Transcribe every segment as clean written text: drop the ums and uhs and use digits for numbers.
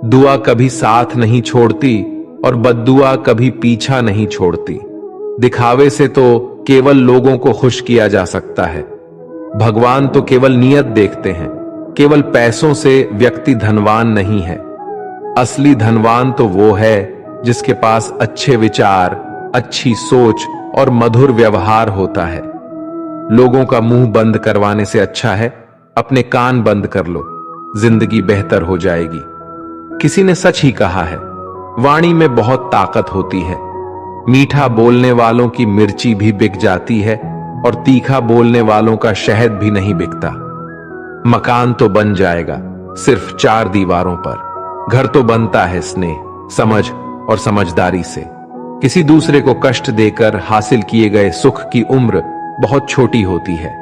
दुआ कभी साथ नहीं छोड़ती और बद्दुआ कभी पीछा नहीं छोड़ती। दिखावे से तो केवल लोगों को खुश किया जा सकता है। भगवान तो केवल नियत देखते हैं। केवल पैसों से व्यक्ति धनवान नहीं है। असली धनवान तो वो है जिसके पास अच्छे विचार, अच्छी सोच और मधुर व्यवहार होता है। लोगों का मुंह बंद करवाने से अच्छा है अपने कान बंद कर लो, जिंदगी बेहतर हो जाएगी। किसी ने सच ही कहा है, वाणी में बहुत ताकत होती है। मीठा बोलने वालों की मिर्ची भी बिक जाती है और तीखा बोलने वालों का शहद भी नहीं बिकता। मकान तो बन जाएगा सिर्फ 4 दीवारों पर। घर तो बनता है स्नेह, समझ और समझदारी से। किसी दूसरे को कष्ट देकर हासिल किए गए सुख की उम्र बहुत छोटी होती है।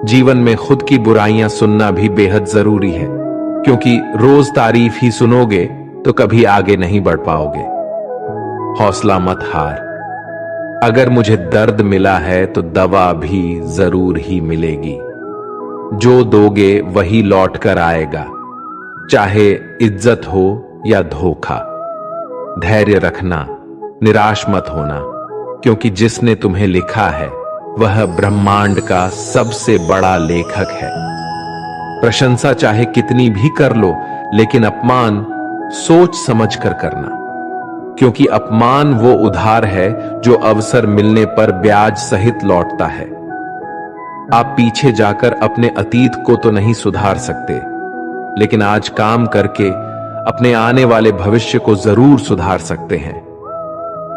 जीवन में खुद की बुराइयां सुनना भी बेहद जरूरी है, क्योंकि रोज तारीफ ही सुनोगे तो कभी आगे नहीं बढ़ पाओगे। हौसला मत हार। अगर मुझे दर्द मिला है तो दवा भी जरूर ही मिलेगी। जो दोगे वही लौट कर आएगा, चाहे इज्जत हो या धोखा। धैर्य रखना, निराश मत होना, क्योंकि जिसने तुम्हें लिखा है वह ब्रह्मांड का सबसे बड़ा लेखक है। प्रशंसा चाहे कितनी भी कर लो, लेकिन अपमान सोच समझ कर करना, क्योंकि अपमान वो उधार है जो अवसर मिलने पर ब्याज सहित लौटता है। आप पीछे जाकर अपने अतीत को तो नहीं सुधार सकते, लेकिन आज काम करके अपने आने वाले भविष्य को जरूर सुधार सकते हैं।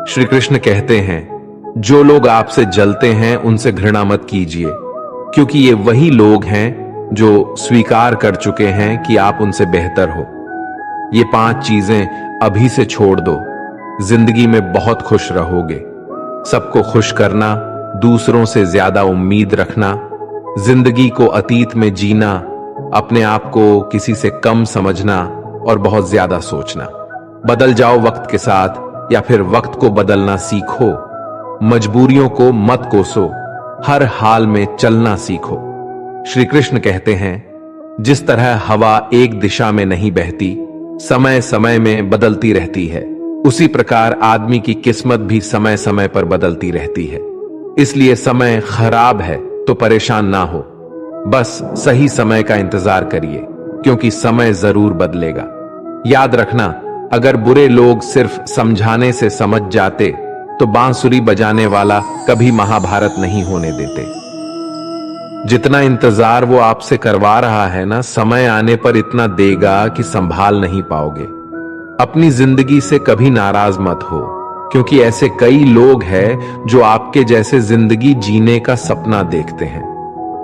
श्री कृष्ण कहते हैं, जो लोग आपसे जलते हैं उनसे घृणा मत कीजिए, क्योंकि ये वही लोग हैं जो स्वीकार कर चुके हैं कि आप उनसे बेहतर हो। ये 5 चीजें अभी से छोड़ दो, जिंदगी में बहुत खुश रहोगे। सबको खुश करना, दूसरों से ज्यादा उम्मीद रखना, जिंदगी को अतीत में जीना, अपने आप को किसी से कम समझना और बहुत ज्यादा सोचना। बदल जाओ वक्त के साथ या फिर वक्त को बदलना सीखो। मजबूरियों को मत कोसो, हर हाल में चलना सीखो। श्री कृष्ण कहते हैं, जिस तरह हवा एक दिशा में नहीं बहती, समय समय में बदलती रहती है, उसी प्रकार आदमी की किस्मत भी समय समय पर बदलती रहती है। इसलिए समय खराब है तो परेशान ना हो, बस सही समय का इंतजार करिए, क्योंकि समय जरूर बदलेगा। याद रखना, अगर बुरे लोग सिर्फ समझाने से समझ जाते तो बांसुरी बजाने वाला कभी महाभारत नहीं होने देते। जितना इंतजार वो आपसे करवा रहा है ना, समय आने पर इतना देगा कि संभाल नहीं पाओगे। अपनी जिंदगी से कभी नाराज मत हो, क्योंकि ऐसे कई लोग हैं जो आपके जैसे जिंदगी जीने का सपना देखते हैं।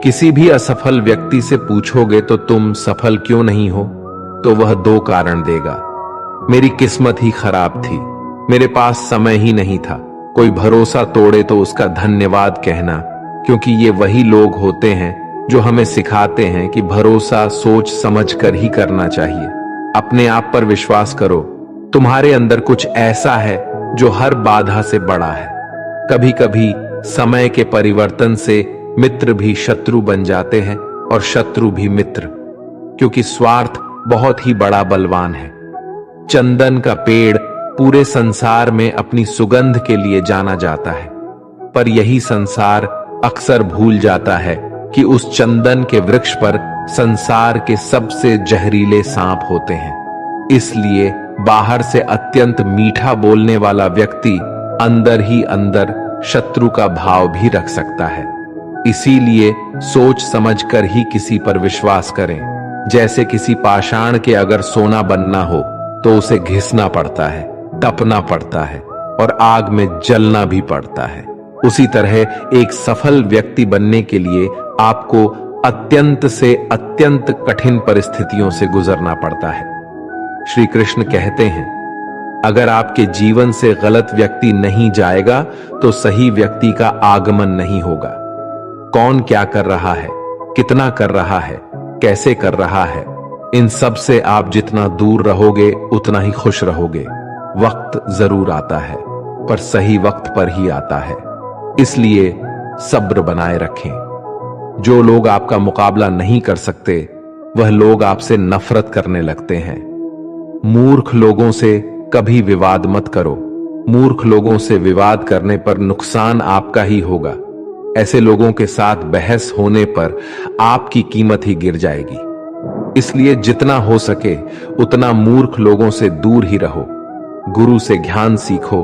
किसी भी असफल व्यक्ति से पूछोगे तो तुम सफल क्यों नहीं हो, तो वह 2 कारण देगा। मेरी किस्मत ही खराब थी, मेरे पास समय ही नहीं था। कोई भरोसा तोड़े तो उसका धन्यवाद कहना, क्योंकि ये वही लोग होते हैं जो हमें सिखाते हैं कि भरोसा सोच समझ कर ही करना चाहिए। अपने आप पर विश्वास करो, तुम्हारे अंदर कुछ ऐसा है जो हर बाधा से बड़ा है। कभी कभी समय के परिवर्तन से मित्र भी शत्रु बन जाते हैं और शत्रु भी मित्र, क्योंकि स्वार्थ बहुत ही बड़ा बलवान है। चंदन का पेड़ पूरे संसार में अपनी सुगंध के लिए जाना जाता है, पर यही संसार अक्सर भूल जाता है कि उस चंदन के वृक्ष पर संसार के सबसे जहरीले सांप होते हैं। इसलिए बाहर से अत्यंत मीठा बोलने वाला व्यक्ति अंदर ही अंदर शत्रु का भाव भी रख सकता है। इसीलिए सोच समझकर ही किसी पर विश्वास करें। जैसे किसी पाषाण के अगर सोना बनना हो तो उसे घिसना पड़ता है, तपना पड़ता है और आग में जलना भी पड़ता है। उसी तरह एक सफल व्यक्ति बनने के लिए आपको अत्यंत से अत्यंत कठिन परिस्थितियों से गुजरना पड़ता है। श्री कृष्ण कहते हैं, अगर आपके जीवन से गलत व्यक्ति नहीं जाएगा तो सही व्यक्ति का आगमन नहीं होगा। कौन क्या कर रहा है, कितना कर रहा है, कैसे कर रहा है, इन सब से आप जितना दूर रहोगे उतना ही खुश रहोगे। वक्त जरूर आता है, पर सही वक्त पर ही आता है। इसलिए सब्र बनाए रखें। जो लोग आपका मुकाबला नहीं कर सकते वह लोग आपसे नफरत करने लगते हैं। मूर्ख लोगों से कभी विवाद मत करो। मूर्ख लोगों से विवाद करने पर नुकसान आपका ही होगा। ऐसे लोगों के साथ बहस होने पर आपकी कीमत ही गिर जाएगी। इसलिए जितना हो सके उतना मूर्ख लोगों से दूर ही रहो। गुरु से ज्ञान सीखो,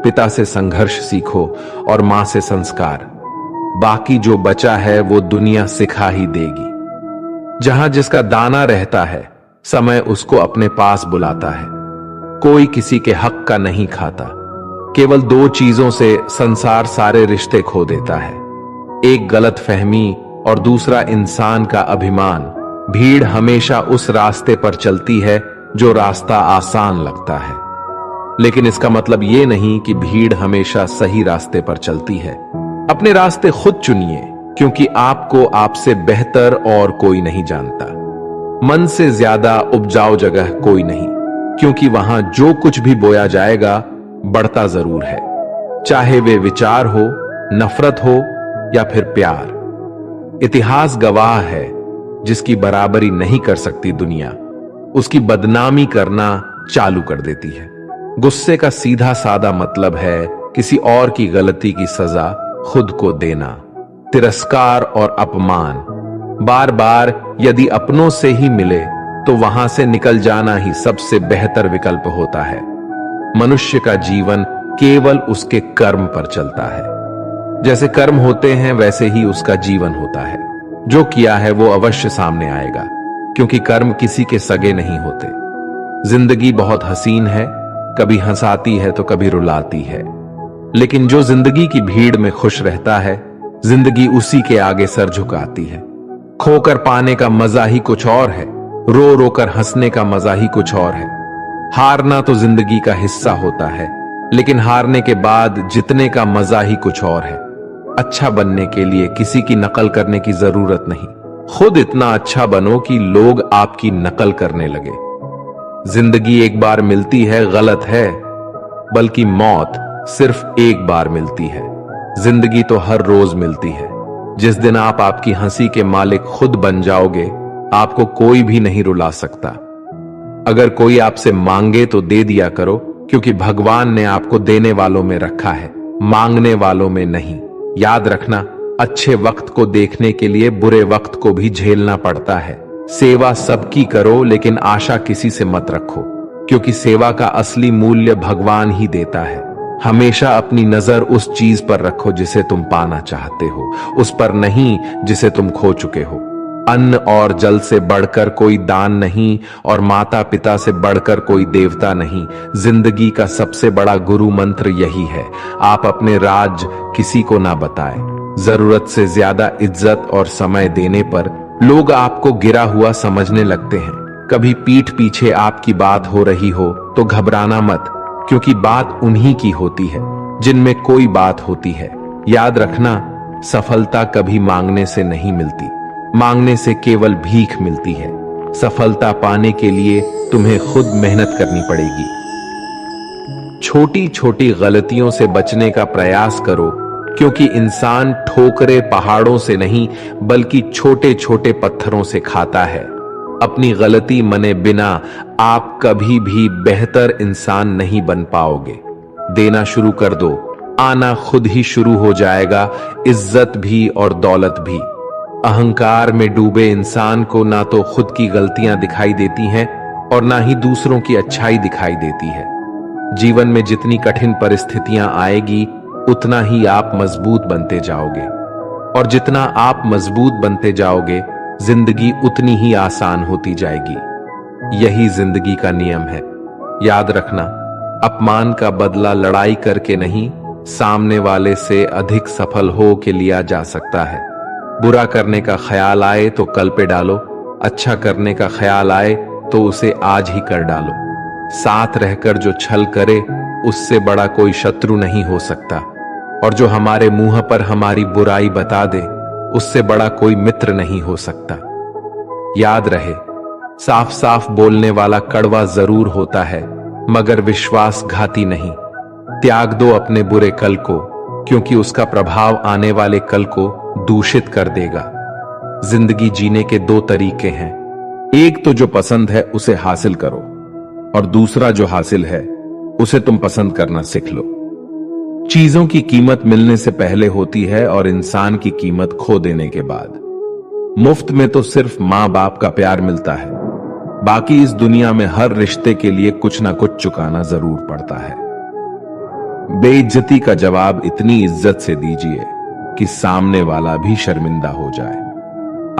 पिता से संघर्ष सीखो और मां से संस्कार। बाकी जो बचा है वो दुनिया सिखा ही देगी। जहां जिसका दाना रहता है, समय उसको अपने पास बुलाता है। कोई किसी के हक का नहीं खाता। केवल दो चीजों से संसार सारे रिश्ते खो देता है, एक गलत फहमी और दूसरा इंसान का अभिमान। भीड़ हमेशा उस रास्ते पर चलती है जो रास्ता आसान लगता है, लेकिन इसका मतलब यह नहीं कि भीड़ हमेशा सही रास्ते पर चलती है। अपने रास्ते खुद चुनिए, क्योंकि आपको आपसे बेहतर और कोई नहीं जानता। मन से ज्यादा उपजाऊ जगह कोई नहीं, क्योंकि वहां जो कुछ भी बोया जाएगा बढ़ता जरूर है, चाहे वे विचार हो, नफरत हो या फिर प्यार। इतिहास गवाह है, जिसकी बराबरी नहीं कर सकती दुनिया, उसकी बदनामी करना चालू कर देती है। गुस्से का सीधा सादा मतलब है किसी और की गलती की सजा खुद को देना। तिरस्कार और अपमान बार बार यदि अपनों से ही मिले तो वहां से निकल जाना ही सबसे बेहतर विकल्प होता है। मनुष्य का जीवन केवल उसके कर्म पर चलता है। जैसे कर्म होते हैं वैसे ही उसका जीवन होता है। जो किया है वो अवश्य सामने आएगा, क्योंकि कर्म किसी के सगे नहीं होते। जिंदगी बहुत हसीन है, कभी हंसाती है तो कभी रुलाती है, लेकिन जो जिंदगी की भीड़ में खुश रहता है, जिंदगी उसी के आगे सर झुकाती है। खोकर पाने का मजा ही कुछ और है, रो रो कर हंसने का मजा ही कुछ और है। हारना तो जिंदगी का हिस्सा होता है, लेकिन हारने के बाद जीतने का मजा ही कुछ और है। अच्छा बनने के लिए किसी की नकल करने की जरूरत नहीं, खुद इतना अच्छा बनो कि लोग आपकी नकल करने लगे। जिंदगी एक बार मिलती है गलत है, बल्कि मौत सिर्फ एक बार मिलती है। जिंदगी तो हर रोज मिलती है। जिस दिन आप आपकी हंसी के मालिक खुद बन जाओगे, आपको कोई भी नहीं रुला सकता। अगर कोई आपसे मांगे तो दे दिया करो, क्योंकि भगवान ने आपको देने वालों में रखा है, मांगने वालों में नहीं। याद रखना, अच्छे वक्त को देखने के लिए बुरे वक्त को भी झेलना पड़ता है। सेवा सबकी करो, लेकिन आशा किसी से मत रखो, क्योंकि सेवा का असली मूल्य भगवान ही देता है। हमेशा अपनी नजर उस चीज पर रखो जिसे तुम पाना चाहते हो, उस पर नहीं जिसे तुम खो चुके हो। अन्न और जल से बढ़कर कोई दान नहीं, और माता पिता से बढ़कर कोई देवता नहीं। जिंदगी का सबसे बड़ा गुरु मंत्र यही है, आप अपने राज किसी को ना बताएं। जरूरत से ज्यादा इज्जत और समय देने पर लोग आपको गिरा हुआ समझने लगते हैं। कभी पीठ पीछे आपकी बात हो रही हो तो घबराना मत, क्योंकि बात उन्हीं की होती है जिनमें कोई बात होती है। याद रखना, सफलता कभी मांगने से नहीं मिलती, मांगने से केवल भीख मिलती है। सफलता पाने के लिए तुम्हें खुद मेहनत करनी पड़ेगी। छोटी छोटी गलतियों से बचने का प्रयास करो, क्योंकि इंसान ठोकरे पहाड़ों से नहीं बल्कि छोटे छोटे पत्थरों से खाता है। अपनी गलती मने बिना आप कभी भी बेहतर इंसान नहीं बन पाओगे। देना शुरू कर दो, आना खुद ही शुरू हो जाएगा, इज्जत भी और दौलत भी। अहंकार में डूबे इंसान को ना तो खुद की गलतियां दिखाई देती हैं और ना ही दूसरों की अच्छाई दिखाई देती है। जीवन में जितनी कठिन परिस्थितियां आएगी, उतना ही आप मजबूत बनते जाओगे, और जितना आप मजबूत बनते जाओगे, जिंदगी उतनी ही आसान होती जाएगी। यही जिंदगी का नियम है। याद रखना, अपमान का बदला लड़ाई करके नहीं, सामने वाले से अधिक सफल हो के लिया जा सकता है। बुरा करने का ख्याल आए तो कल पे डालो, अच्छा करने का ख्याल आए तो उसे आज ही कर डालो। साथ रहकर जो छल करे, उससे बड़ा कोई शत्रु नहीं हो सकता, और जो हमारे मुंह पर हमारी बुराई बता दे, उससे बड़ा कोई मित्र नहीं हो सकता। याद रहे, साफ साफ बोलने वाला कड़वा जरूर होता है, मगर विश्वासघाती नहीं। त्याग दो अपने बुरे कल को, क्योंकि उसका प्रभाव आने वाले कल को दूषित कर देगा। जिंदगी जीने के दो तरीके हैं, एक तो जो पसंद है उसे हासिल करो, और दूसरा जो हासिल है उसे तुम पसंद करना सीख लो। चीजों की कीमत मिलने से पहले होती है और इंसान की कीमत खो देने के बाद। मुफ्त में तो सिर्फ मां बाप का प्यार मिलता है, बाकी इस दुनिया में हर रिश्ते के लिए कुछ ना कुछ चुकाना जरूर पड़ता है। बेइज्जती का जवाब इतनी इज्जत से दीजिए कि सामने वाला भी शर्मिंदा हो जाए।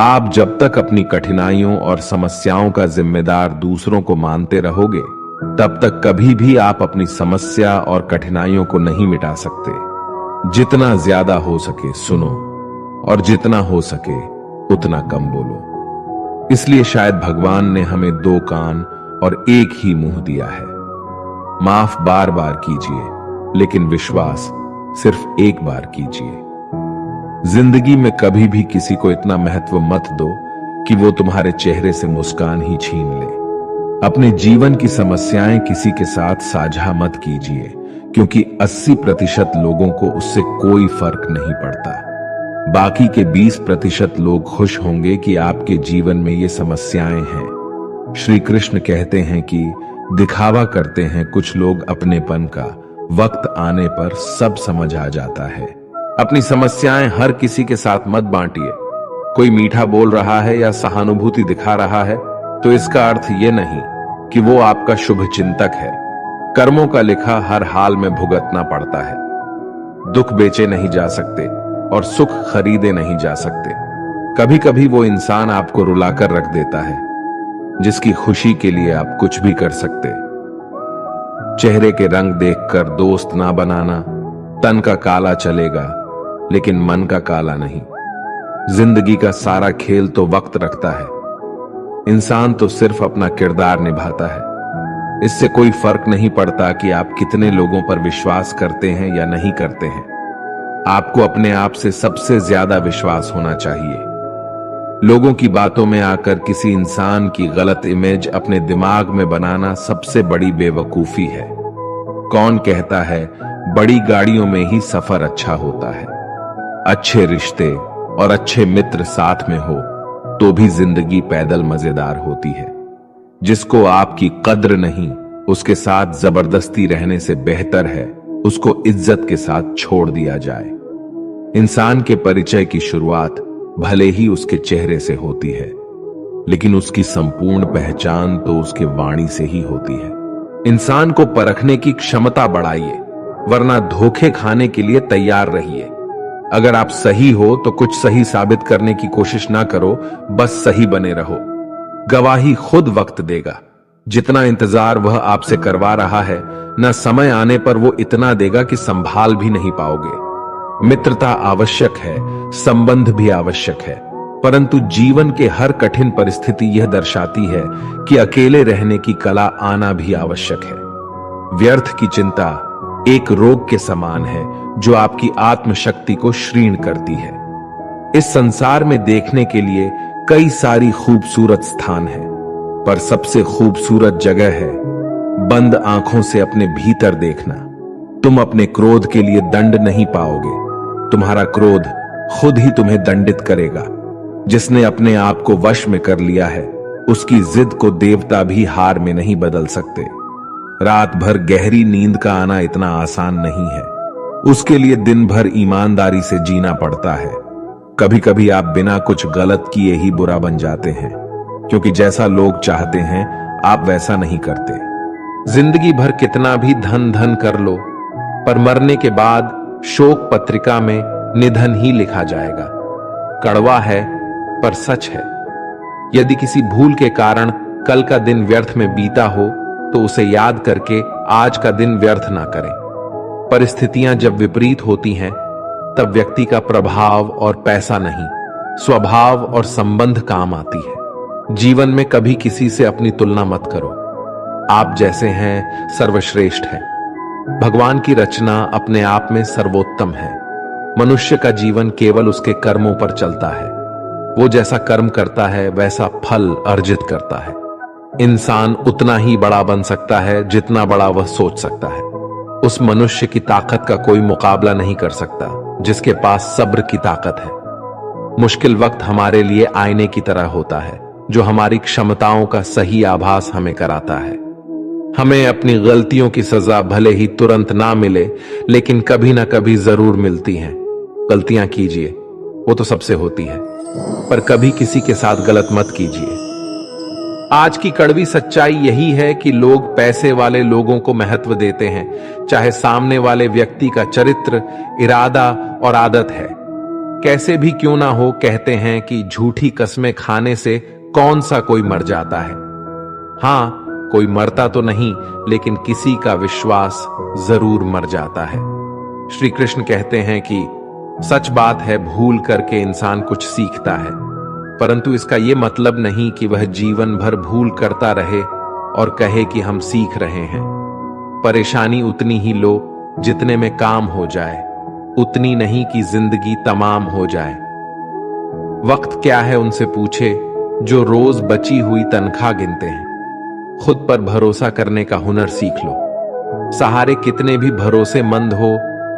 आप जब तक अपनी कठिनाइयों और समस्याओं का जिम्मेदार दूसरों को मानते रहोगे, तब तक कभी भी आप अपनी समस्या और कठिनाइयों को नहीं मिटा सकते। जितना ज्यादा हो सके सुनो, और जितना हो सके उतना कम बोलो। इसलिए शायद भगवान ने हमें दो कान और एक ही मुंह दिया है। माफ बार बार कीजिए, लेकिन विश्वास सिर्फ एक बार कीजिए। जिंदगी में कभी भी किसी को इतना महत्व मत दो कि वो तुम्हारे चेहरे से मुस्कान ही छीन ले। अपने जीवन की समस्याएं किसी के साथ साझा मत कीजिए, क्योंकि 80% लोगों को उससे कोई फर्क नहीं पड़ता। बाकी के 20% लोग खुश होंगे कि आपके जीवन में ये समस्याएं हैं। श्री कृष्ण कहते हैं कि दिखावा करते हैं कुछ लोग अपनेपन का, वक्त आने पर सब समझ आ जाता है। अपनी समस्याएं हर किसी के साथ मत बांटिए। कोई मीठा बोल रहा है या सहानुभूति दिखा रहा है तो इसका अर्थ ये नहीं कि वो आपका शुभ चिंतक है। कर्मों का लिखा हर हाल में भुगतना पड़ता है। दुख बेचे नहीं जा सकते और सुख खरीदे नहीं जा सकते। कभी कभी वो इंसान आपको रुलाकर रख देता है जिसकी खुशी के लिए आप कुछ भी कर सकते। चेहरे के रंग देखकर दोस्त ना बनाना। तन का काला चलेगा लेकिन मन का काला नहीं। जिंदगी का सारा खेल तो वक्त रखता है। इंसान तो सिर्फ अपना किरदार निभाता है। इससे कोई फर्क नहीं पड़ता कि आप कितने लोगों पर विश्वास करते हैं या नहीं करते हैं। आपको अपने आप से सबसे ज्यादा विश्वास होना चाहिए। लोगों की बातों में आकर किसी इंसान की गलत इमेज अपने दिमाग में बनाना सबसे बड़ी बेवकूफी है। कौन कहता है बड़ी गाड़ियों में ही सफर अच्छा होता है। अच्छे रिश्ते और अच्छे मित्र साथ में हो तो भी जिंदगी पैदल मजेदार होती है। जिसको आपकी कद्र नहीं, उसके साथ जबरदस्ती रहने से बेहतर है उसको इज्जत के साथ छोड़ दिया जाए। इंसान के परिचय की शुरुआत भले ही उसके चेहरे से होती है, लेकिन उसकी संपूर्ण पहचान तो उसके वाणी से ही होती है। इंसान को परखने की क्षमता बढ़ाइए, वरना धोखे खाने के लिए तैयार रहिए। अगर आप सही हो तो कुछ सही साबित करने की कोशिश ना करो, बस सही बने रहो। गवाही खुद वक्त देगा। जितना इंतजार वह आपसे करवा रहा है, न समय आने पर वो इतना देगा कि संभाल भी नहीं पाओगे। मित्रता आवश्यक है, संबंध भी आवश्यक है, परंतु जीवन के हर कठिन परिस्थिति यह दर्शाती है कि अकेले रहने की कला आना भी आवश्यक है। व्यर्थ की चिंता एक रोग के समान है जो आपकी आत्मशक्ति को क्षीण करती है। इस संसार में देखने के लिए कई सारी खूबसूरत स्थान हैं, पर सबसे खूबसूरत जगह है बंद आंखों से अपने भीतर देखना। तुम अपने क्रोध के लिए दंड नहीं पाओगे, तुम्हारा क्रोध खुद ही तुम्हें दंडित करेगा। जिसने अपने आप को वश में कर लिया है, उसकी जिद को देवता भी हार में नहीं बदल सकते। रात भर गहरी नींद का आना इतना आसान नहीं है। उसके लिए दिन भर ईमानदारी से जीना पड़ता है। कभी कभी आप बिना कुछ गलत किए ही बुरा बन जाते हैं, क्योंकि जैसा लोग चाहते हैं आप वैसा नहीं करते। जिंदगी भर कितना भी धन धन कर लो, पर मरने के बाद शोक पत्रिका में निधन ही लिखा जाएगा। कड़वा है पर सच है। यदि किसी भूल के कारण कल का दिन व्यर्थ में बीता हो तो उसे याद करके आज का दिन व्यर्थ ना करें। परिस्थितियां जब विपरीत होती हैं तब व्यक्ति का प्रभाव और पैसा नहीं, स्वभाव और संबंध काम आती है। जीवन में कभी किसी से अपनी तुलना मत करो। आप जैसे हैं सर्वश्रेष्ठ हैं। भगवान की रचना अपने आप में सर्वोत्तम है। मनुष्य का जीवन केवल उसके कर्मों पर चलता है। वो जैसा कर्म करता है वैसा फल अर्जित करता है। इंसान उतना ही बड़ा बन सकता है जितना बड़ा वह सोच सकता है। उस मनुष्य की ताकत का कोई मुकाबला नहीं कर सकता जिसके पास सब्र की ताकत है। मुश्किल वक्त हमारे लिए आईने की तरह होता है। जो हमारी क्षमताओं का सही आभास हमें कराता है। हमें अपनी गलतियों की सजा भले ही तुरंत ना मिले, लेकिन कभी ना कभी जरूर मिलती हैं। गलतियां कीजिए, वो तो सबसे होती है, पर कभी किसी के साथ गलत मत कीजिए। आज की कड़वी सच्चाई यही है कि लोग पैसे वाले लोगों को महत्व देते हैं, चाहे सामने वाले व्यक्ति का चरित्र, इरादा और आदत है कैसे भी क्यों ना हो। कहते हैं कि झूठी कस्में खाने से कौन सा कोई मर जाता है। हां, कोई मरता तो नहीं, लेकिन किसी का विश्वास जरूर मर जाता है। श्री कृष्ण कहते हैं कि सच बात है, भूल करके इंसान कुछ सीखता है, परंतु इसका यह मतलब नहीं कि वह जीवन भर भूल करता रहे और कहे कि हम सीख रहे हैं। परेशानी उतनी ही लो जितने में काम हो जाए, उतनी नहीं कि जिंदगी तमाम हो जाए। वक्त क्या है उनसे पूछे जो रोज बची हुई तनख्वाह गिनते हैं। खुद पर भरोसा करने का हुनर सीख लो। सहारे कितने भी भरोसेमंद हो,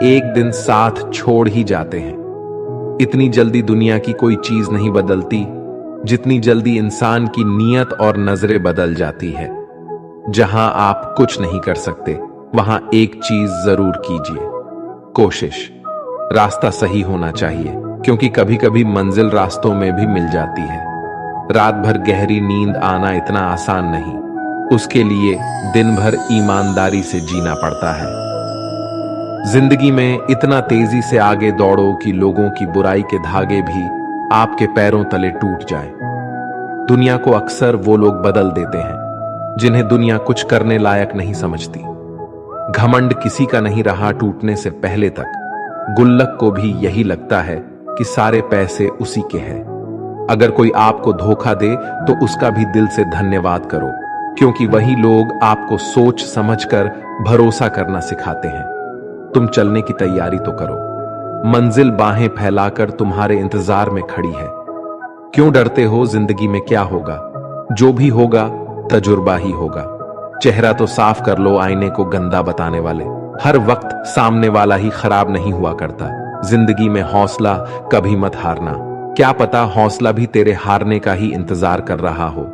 एक दिन साथ छोड़ ही जाते हैं। इतनी जल्दी दुनिया की कोई चीज नहीं बदलती जितनी जल्दी इंसान की नीयत और नजरें बदल जाती है। जहां आप कुछ नहीं कर सकते, वहां एक चीज जरूर कीजिए, कोशिश। रास्ता सही होना चाहिए, क्योंकि कभी कभी मंजिल रास्तों में भी मिल जाती है। रात भर गहरी नींद आना इतना आसान नहीं, उसके लिए दिन भर ईमानदारी से जीना पड़ता है। जिंदगी में इतना तेजी से आगे दौड़ो कि लोगों की बुराई के धागे भी आपके पैरों तले टूट जाएं। दुनिया को अक्सर वो लोग बदल देते हैं जिन्हें दुनिया कुछ करने लायक नहीं समझती। घमंड किसी का नहीं रहा टूटने से पहले तक। गुल्लक को भी यही लगता है कि सारे पैसे उसी के हैं। अगर कोई आपको धोखा दे तो उसका भी दिल से धन्यवाद करो, क्योंकि वही लोग आपको सोच समझकर भरोसा करना सिखाते हैं। तुम चलने की तैयारी तो करो। मंजिल बाहें फैलाकर तुम्हारे इंतजार में खड़ी है। क्यों डरते हो? जिंदगी में क्या होगा? जो भी होगा तजुर्बा ही होगा। चेहरा तो साफ कर लो, आईने को गंदा बताने वाले। हर वक्त सामने वाला ही खराब नहीं हुआ करता। जिंदगी में हौसला कभी मत हारना। क्या पता हौसला भी तेरे हारने का ही इंतजार कर रहा हो।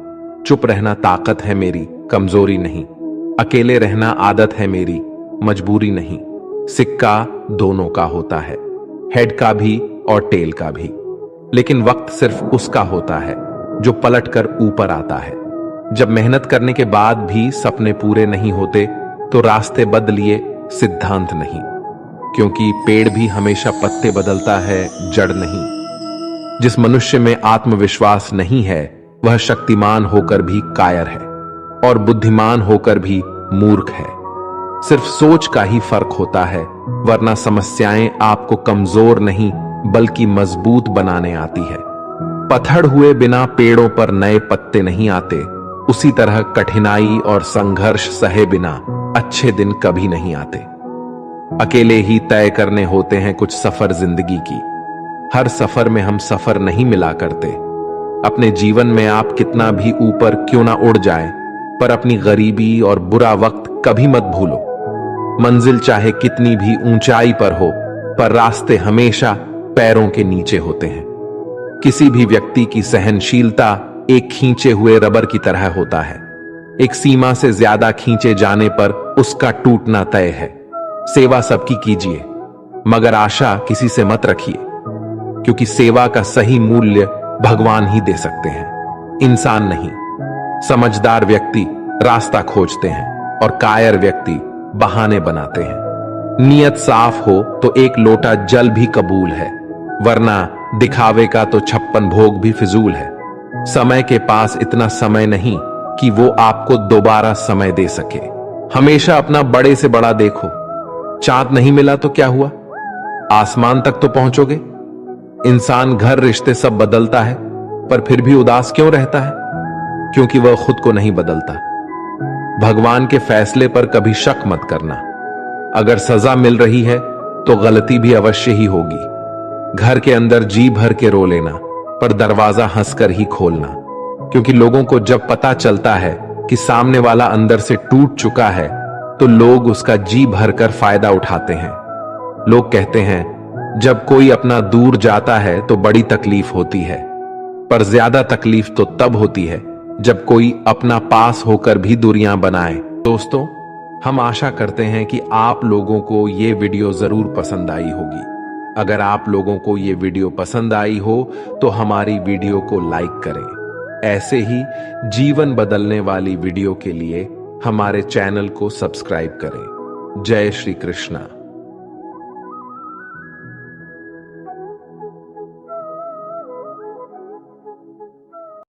चुप रहना ताकत है मेरी, कमजोरी नहीं। अकेले रहना आदत है मेरी, मजबूरी नहीं। सिक्का दोनों का होता है, हेड का भी और टेल का भी, लेकिन वक्त सिर्फ उसका होता है जो पलटकर ऊपर आता है। जब मेहनत करने के बाद भी सपने पूरे नहीं होते तो रास्ते बदलिए, सिद्धांत नहीं, क्योंकि पेड़ भी हमेशा पत्ते बदलता है, जड़ नहीं। जिस मनुष्य में आत्मविश्वास नहीं है वह शक्तिमान होकर भी कायर है और बुद्धिमान होकर भी मूर्ख है। सिर्फ सोच का ही फर्क होता है, वरना समस्याएं आपको कमजोर नहीं बल्कि मजबूत बनाने आती है। पत्थर हुए बिना पेड़ों पर नए पत्ते नहीं आते, उसी तरह कठिनाई और संघर्ष सहे बिना अच्छे दिन कभी नहीं आते। अकेले ही तय करने होते हैं कुछ सफर जिंदगी की। हर सफर में हम सफर नहीं मिला करते। अपने जीवन में आप कितना भी ऊपर क्यों ना उड़ जाएं, पर अपनी गरीबी और बुरा वक्त कभी मत भूलो। मंजिल चाहे कितनी भी ऊंचाई पर हो, पर रास्ते हमेशा पैरों के नीचे होते हैं। किसी भी व्यक्ति की सहनशीलता एक खींचे हुए रबर की तरह होता है। एक सीमा से ज्यादा खींचे जाने पर उसका टूटना तय है। सेवा सबकी कीजिए, मगर आशा किसी से मत रखिए, क्योंकि सेवा का सही मूल्य भगवान ही दे सकते हैं, इंसान नहीं। समझदार व्यक्ति रास्ता खोजते हैं और कायर व्यक्ति बहाने बनाते हैं। नियत साफ हो तो एक लोटा जल भी कबूल है, वरना दिखावे का तो 56 भोग भी फिजूल है। समय के पास इतना समय नहीं कि वो आपको दोबारा समय दे सके। हमेशा अपना बड़े से बड़ा देखो। चांद नहीं मिला तो क्या हुआ, आसमान तक तो पहुंचोगे। इंसान, घर, रिश्ते सब बदलता है, पर फिर भी उदास क्यों रहता है? क्योंकि वह खुद को नहीं बदलता। भगवान के फैसले पर कभी शक मत करना। अगर सजा मिल रही है तो गलती भी अवश्य ही होगी। घर के अंदर जी भर के रो लेना, पर दरवाजा हंसकर ही खोलना, क्योंकि लोगों को जब पता चलता है कि सामने वाला अंदर से टूट चुका है तो लोग उसका जी भरकर फायदा उठाते हैं। लोग कहते हैं जब कोई अपना दूर जाता है तो बड़ी तकलीफ होती है, पर ज्यादा तकलीफ तो तब होती है जब कोई अपना पास होकर भी दूरियां बनाए। दोस्तों, हम आशा करते हैं कि आप लोगों को ये वीडियो जरूर पसंद आई होगी। अगर आप लोगों को ये वीडियो पसंद आई हो तो हमारी वीडियो को लाइक करें। ऐसे ही जीवन बदलने वाली वीडियो के लिए हमारे चैनल को सब्सक्राइब करें। जय श्री कृष्णा।